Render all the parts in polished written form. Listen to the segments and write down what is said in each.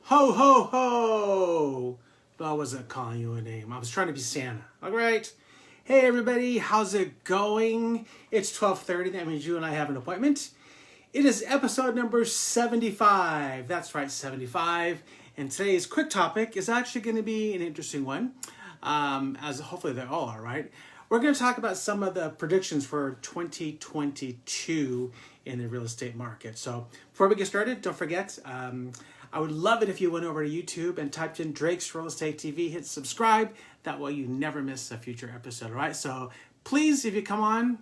Ho, ho, ho! But I wasn't calling you a name. I was trying to be Santa. All right. Hey, everybody. How's it going? It's 12:30. That means you and I have an appointment. It is episode number 75. That's right, 75. And today's quick topic is actually going to be an interesting one, as hopefully they all are, right? We're going to talk about some of the predictions for 2022 in the real estate market. So before we get started, don't forget, I would love it if you went over to YouTube and typed in Drake's Real Estate TV, hit subscribe. That way you never miss a future episode, all right? So please, if you come on,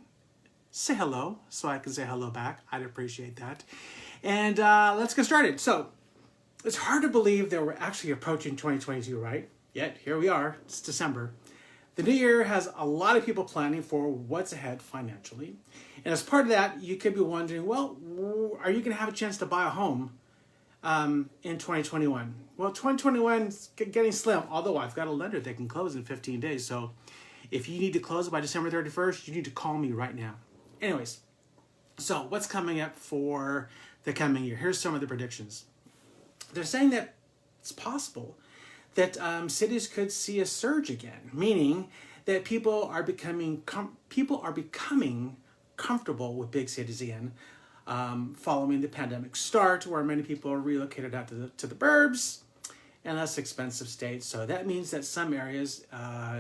say hello so I can say hello back. I'd appreciate that. And let's get started. So it's hard to believe that we're actually approaching 2022, right? Yet here we are. It's December. The new year has a lot of people planning for what's ahead financially. And as part of that, you could be wondering, well, are you going to have a chance to buy a home in 2021? Well, 2021 is getting slim, although I've got a lender that can close in 15 days. So if you need to close by December 31st, you need to call me right now. Anyways, so what's coming up for the coming year? Here's some of the predictions. They're saying that it's possible that cities could see a surge again, meaning that people are becoming comfortable with big cities again, following the pandemic start, where many people are relocated out to the burbs and less expensive states. So that means that some areas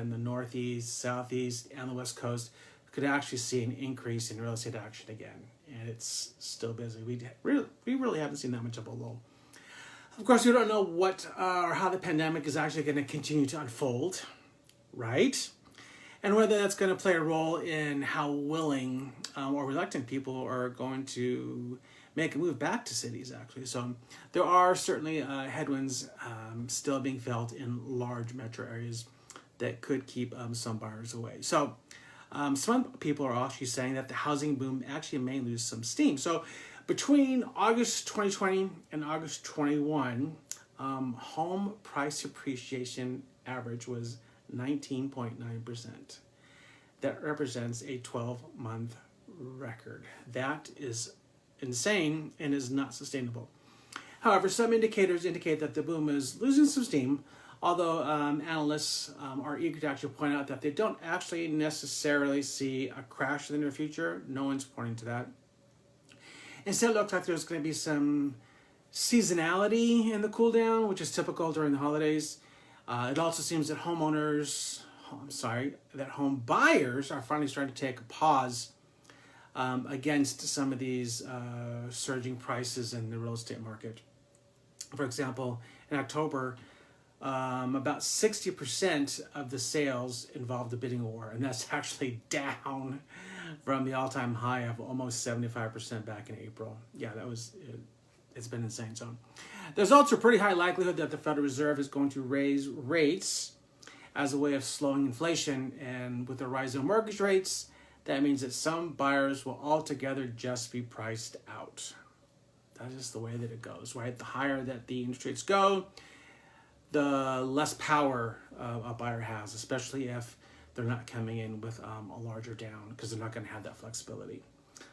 in the Northeast, Southeast, and the West Coast could actually see an increase in real estate action again. And it's still busy. We really haven't seen that much of a lull. Of course, we don't know what or how the pandemic is actually going to continue to unfold, right? And whether that's going to play a role in how willing or reluctant people are going to make a move back to cities, actually. So there are certainly headwinds still being felt in large metro areas that could keep some buyers away. So some people are actually saying that the housing boom actually may lose some steam. So between August 2020 and August 21, home price appreciation average was 19.9%. That represents a 12-month record. That is insane and is not sustainable. However, some indicators indicate that the boom is losing some steam, although analysts are eager to actually point out that they don't actually necessarily see a crash in the near future. No one's pointing to that. Instead, it looks like there's going to be some seasonality in the cool down, which is typical during the holidays. It also seems that home buyers are finally starting to take a pause against some of these surging prices in the real estate market. For example, in October, about 60% of the sales involved a bidding war, and that's actually down from the all-time high of almost 75% back in April. Yeah, it's been insane. So there's also a pretty high likelihood that the Federal Reserve is going to raise rates as a way of slowing inflation, and with the rise in mortgage rates, that means that some buyers will altogether just be priced out. That is the way that it goes, right? The higher that the interest rates go, the less power a buyer has, especially if they're not coming in with a larger down, because they're not going to have that flexibility.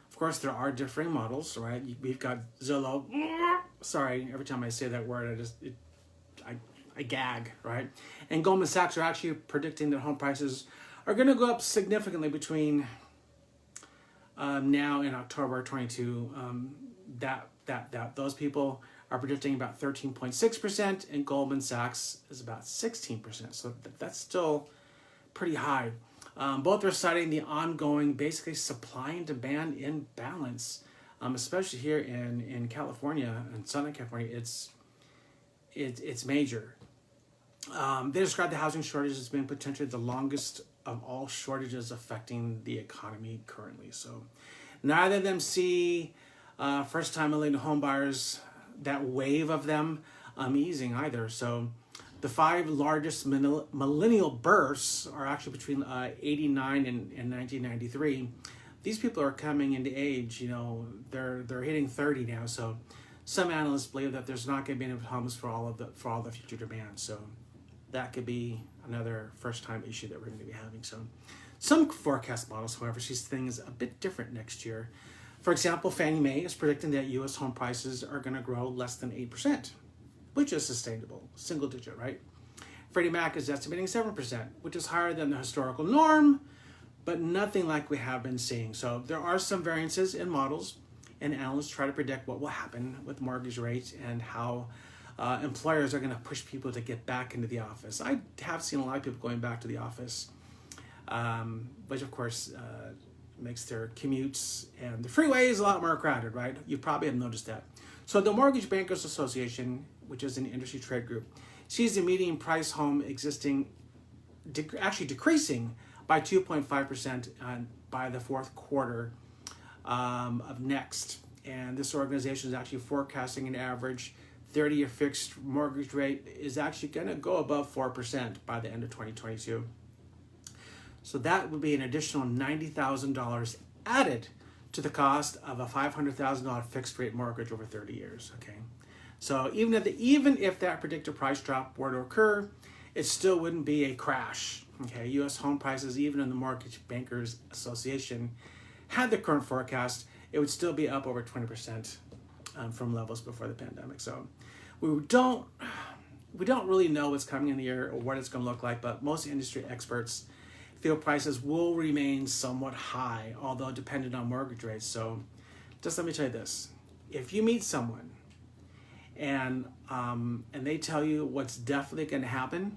Of course, there are differing models, right? We've got Zillow. Sorry, every time I say that word, I gag, right? And Goldman Sachs are actually predicting that home prices are going to go up significantly between now and October 22. Those people are predicting about 13.6%, and Goldman Sachs is about 16%. So that's still pretty high. Both are citing the ongoing, basically, supply and demand imbalance, especially here in California, in Southern California. It's major. They describe the housing shortage as being potentially the longest of all shortages affecting the economy currently. So neither of them see first-time millennial home buyers, that wave of them, easing either. So the 5 largest millennial births are actually between 89 and 1993. These people are coming into age, they're hitting 30 now. So some analysts believe that there's not going to be enough homes for all the future demand. So that could be another first-time issue that we're going to be having. So some forecast models, however, see things a bit different next year. For example, Fannie Mae is predicting that U.S. home prices are going to grow less than 8%. which is sustainable, single digit, right? Freddie Mac is estimating 7%, which is higher than the historical norm, but nothing like we have been seeing. So there are some variances in models, and analysts try to predict what will happen with mortgage rates and how employers are going to push people to get back into the office. I have seen a lot of people going back to the office, which of course makes their commutes and the freeways a lot more crowded, right? You probably have noticed that. So the Mortgage Bankers Association, which is an industry trade group, sees the median price home actually decreasing by 2.5% by the fourth quarter of next. And this organization is actually forecasting an average 30-year fixed mortgage rate is actually going to go above 4% by the end of 2022. So that would be an additional $90,000 added to the cost of a $500,000 fixed rate mortgage over 30 years. Okay, so even if that predicted price drop were to occur, it still wouldn't be a crash. Okay, U.S. home prices, even in the Mortgage Bankers Association, had the current forecast, it would still be up over 20% from levels before the pandemic. So we don't really know what's coming in the year or what it's going to look like, but most industry experts feel prices will remain somewhat high, although dependent on mortgage rates. So just let me tell you this. If you meet someone and they tell you what's definitely going to happen,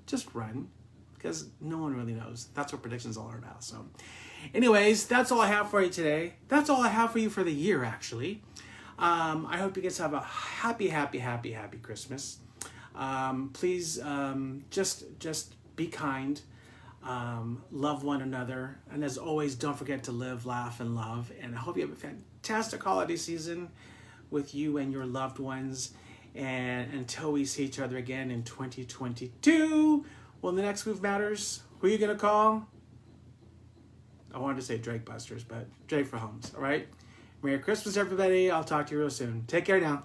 just run, because no one really knows. That's what predictions are about. So anyways, that's all I have for you today. That's all I have for you for the year, actually. I hope you guys have a happy Christmas. Please just be kind. Love one another, and as always, don't forget to live, laugh, and love. And I hope you have a fantastic holiday season with you and your loved ones, and until we see each other again in 2022, well, the next move matters. Who are you gonna call? I wanted to say Drake Busters, but Drake for Homes. All right, Merry Christmas, everybody. I'll talk to you real soon. Take care now.